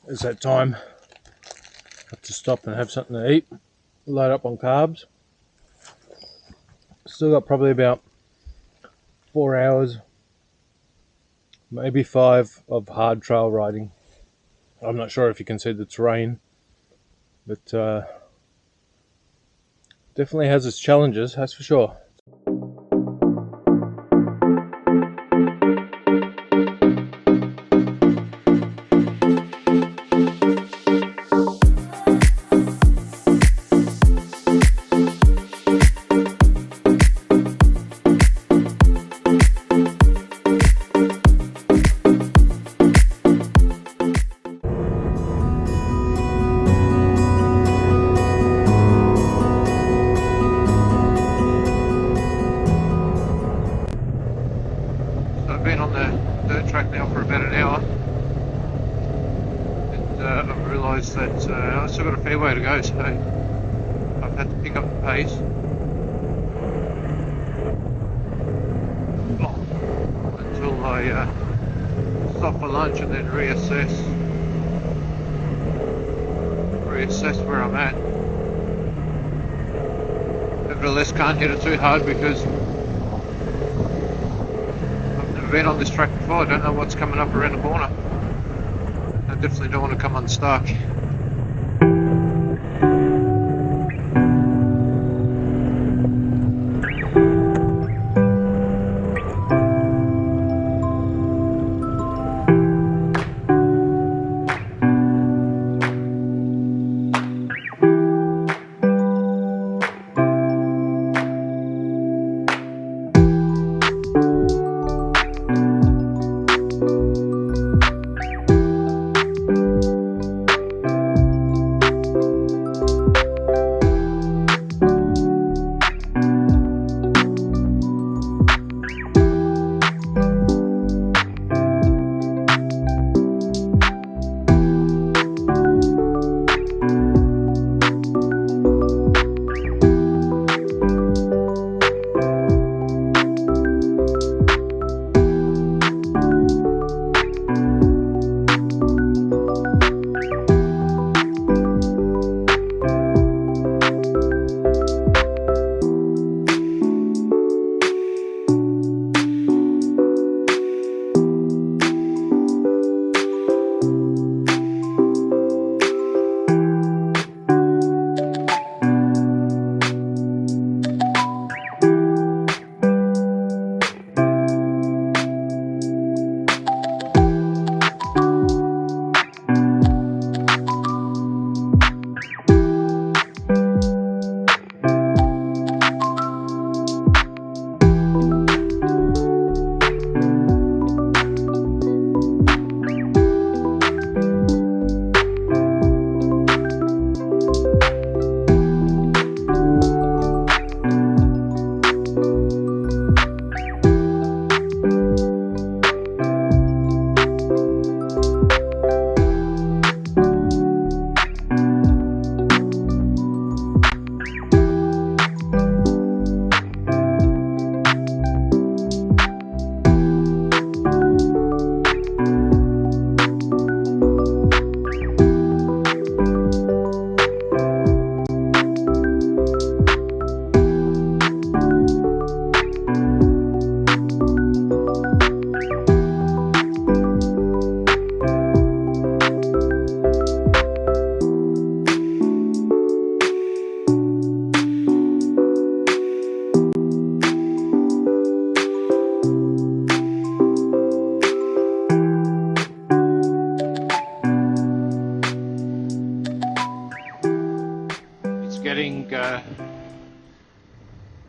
It's that time. Have to stop and have something to eat. Load up on carbs. Still got probably about 4 hours, maybe 5 of hard trail riding. I'm not sure if you can see the terrain, but definitely has its challenges, that's for sure. I've been on the dirt track now for about an hour, and I've realised that I've still got a fair way to go, so I've had to pick up the pace. Until I stop for lunch and then reassess where I'm at. Nevertheless, can't hit it too hard because been on this track before. I don't know what's coming up around the corner. I definitely don't want to come unstuck.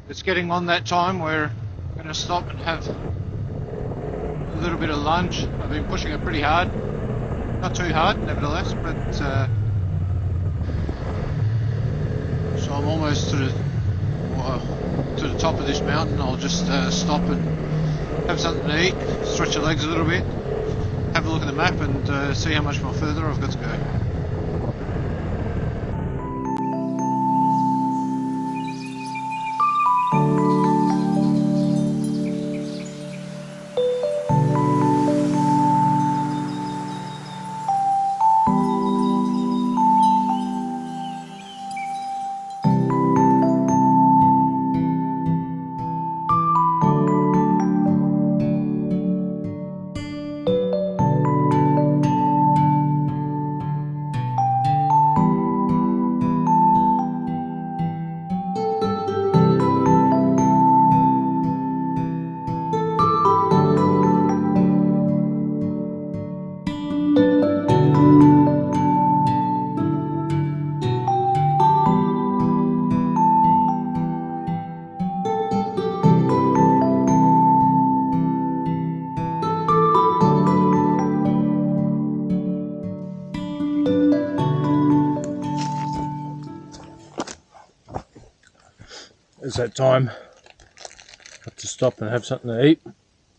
It's getting on that time where I'm going to stop and have a little bit of lunch. I've been pushing it pretty hard, not too hard nevertheless, but so I'm almost to the top of this mountain. I'll just stop and have something to eat, stretch the legs a little bit, have a look at the map and see how much more further I've got to go. it's that time. Have to stop and have something to eat.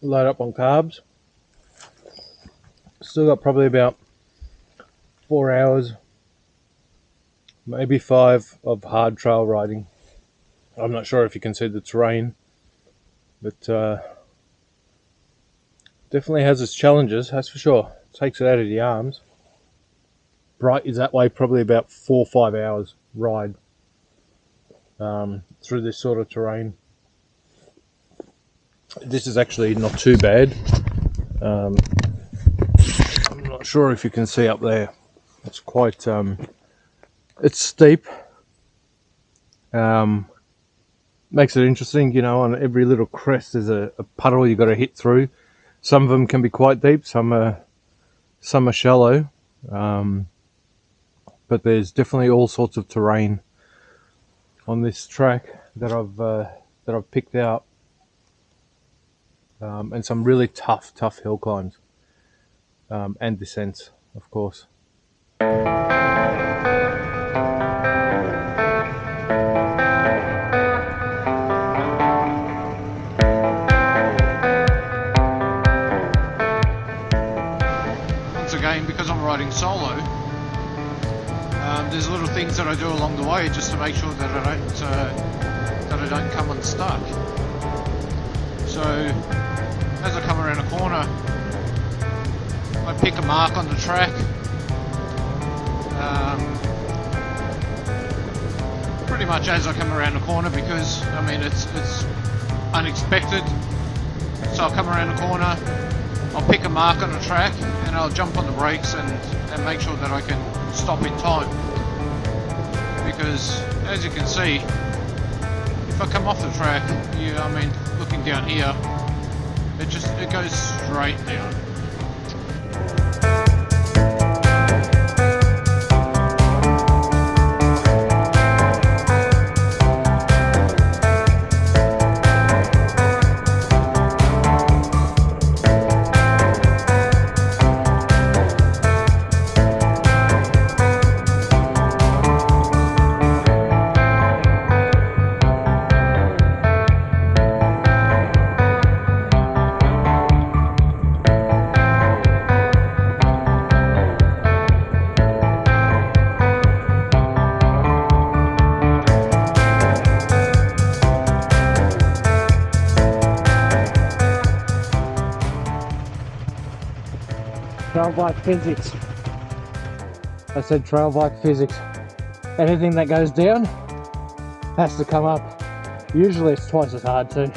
Load up on carbs. Still got probably about 4 hours, maybe 5 of hard trail riding. I'm not sure if you can see the terrain, but definitely has its challenges, that's for sure. Takes it out of the arms. Bright is that way, probably about 4 or 5 hours ride through this sort of terrain. This is actually not too bad. I'm not sure if you can see up there. It's quite, it's steep. Makes it interesting, you know, on every little crest there's a puddle you've got to hit through. Some of them can be quite deep, some are shallow. But there's definitely all sorts of terrain on this track that I've picked out. And some really tough hill climbs. And descents, of course. Once again, because I'm riding solo, there's little things that I do along the way just to make sure that I don't come unstuck. So as I come around a corner, I pick a mark on the track. Pretty much as I come around the corner, because I mean it's unexpected. So I'll come around the corner, I'll pick a mark on the track, and I'll jump on the brakes and make sure that I can stop in time. Because as you can see, if I come off the track, looking down here, it goes straight down. Trail bike physics. I said trail bike physics. Anything that goes down has to come up. Usually it's twice as hard too.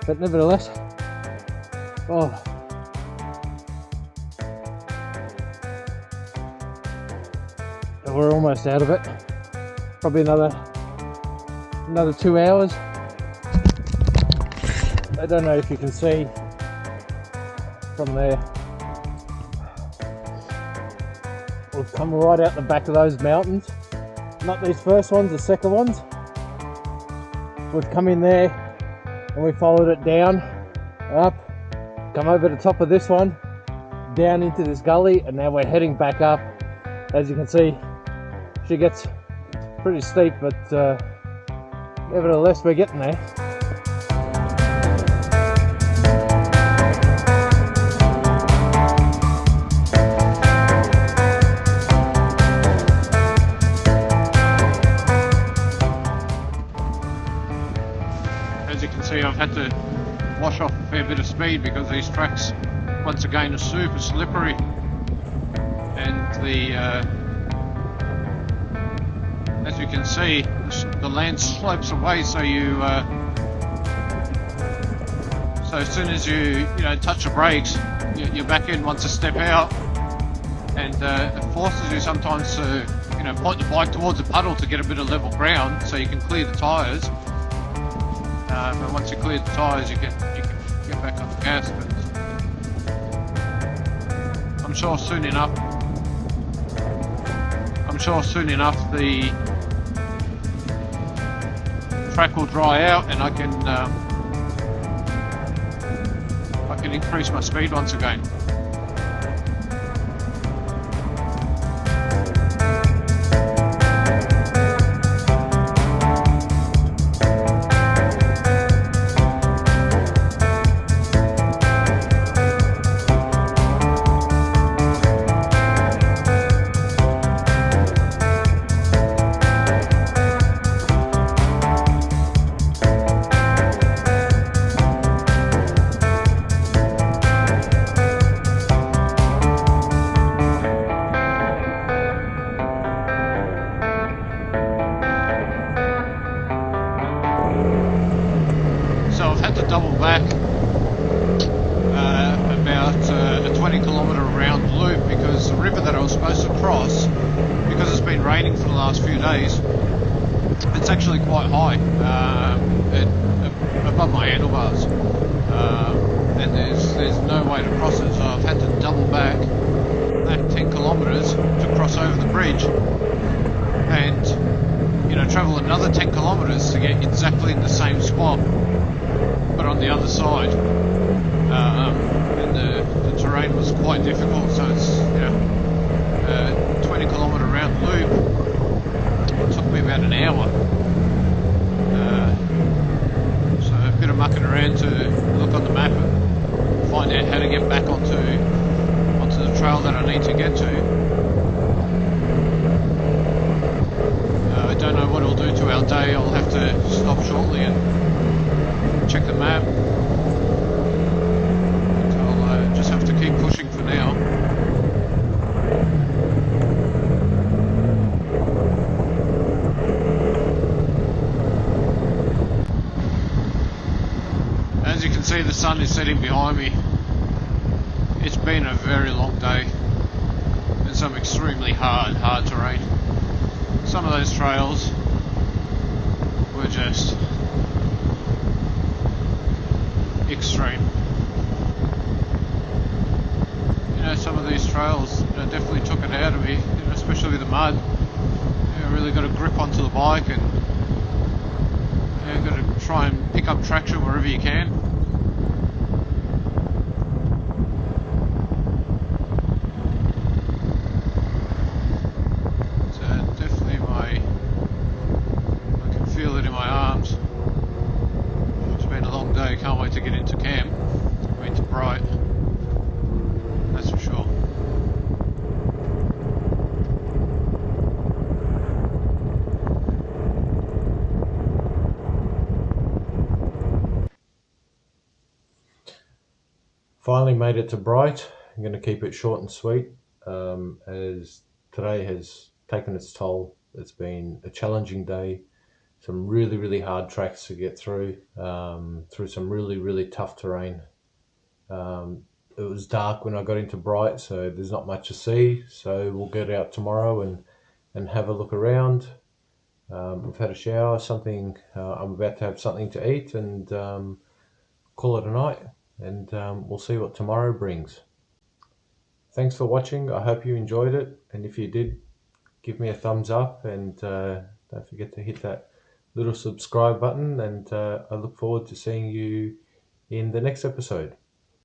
But nevertheless, we're almost out of it. Probably another 2 hours. I don't know if you can see from there. We've come right out the back of those mountains. Not these first ones, the second ones. We've come in there and we followed it down, up, come over the top of this one, down into this gully, and now we're heading back up. As you can see, she gets pretty steep, but nevertheless we're getting there. As you can see, I've had to wash off a fair bit of speed because these tracks, once again, are super slippery, and as you can see, the land slopes away, so so as soon as you touch the brakes, you're back in once a step out, and it forces you sometimes to point the bike towards a puddle to get a bit of level ground so you can clear the tyres. But once you clear the tyres, you can get back on the gas. But I'm sure soon enough the track will dry out, and I can increase my speed once again. travel back about a 20 kilometre round loop, because the river that I was supposed to cross, because it's been raining for the last few days, it's actually quite high, above my handlebars, and there's no way to cross it, so I've had to double back that 10 kilometres to cross over the bridge, and travel another 10 kilometres to get exactly in the same spot, but on the other side. And the terrain was quite difficult, so it's a 20 kilometre round loop. It took me about an hour. So a bit of mucking around to look on the map and find out how to get back onto the trail that I need to get to. I don't know what it'll do to our day. I'll have to stop shortly and check the map. I'll just have to keep pushing for now. As you can see, the sun is setting behind me. It's been a very long day and some extremely hard terrain. Some of those trails were just extreme. Some of these trails definitely took it out of me, especially with the mud. Really got to grip onto the bike and got to try and pick up traction wherever you can. Feel it in my arms. It's been a long day, can't wait to get into camp. Into Bright, that's for sure. Finally made it to Bright. I'm going to keep it short and sweet, as today has taken its toll. It's been a challenging day. Some really hard tracks to get through some really tough terrain. It was dark when I got into Bright, so there's not much to see, so we'll get out tomorrow and have a look around. I've had a shower, I'm about to have something to eat, and call it a night, and we'll see what tomorrow brings. Thanks for watching. I hope you enjoyed it, and if you did, give me a thumbs up, and don't forget to hit that little subscribe button, and I look forward to seeing you in the next episode.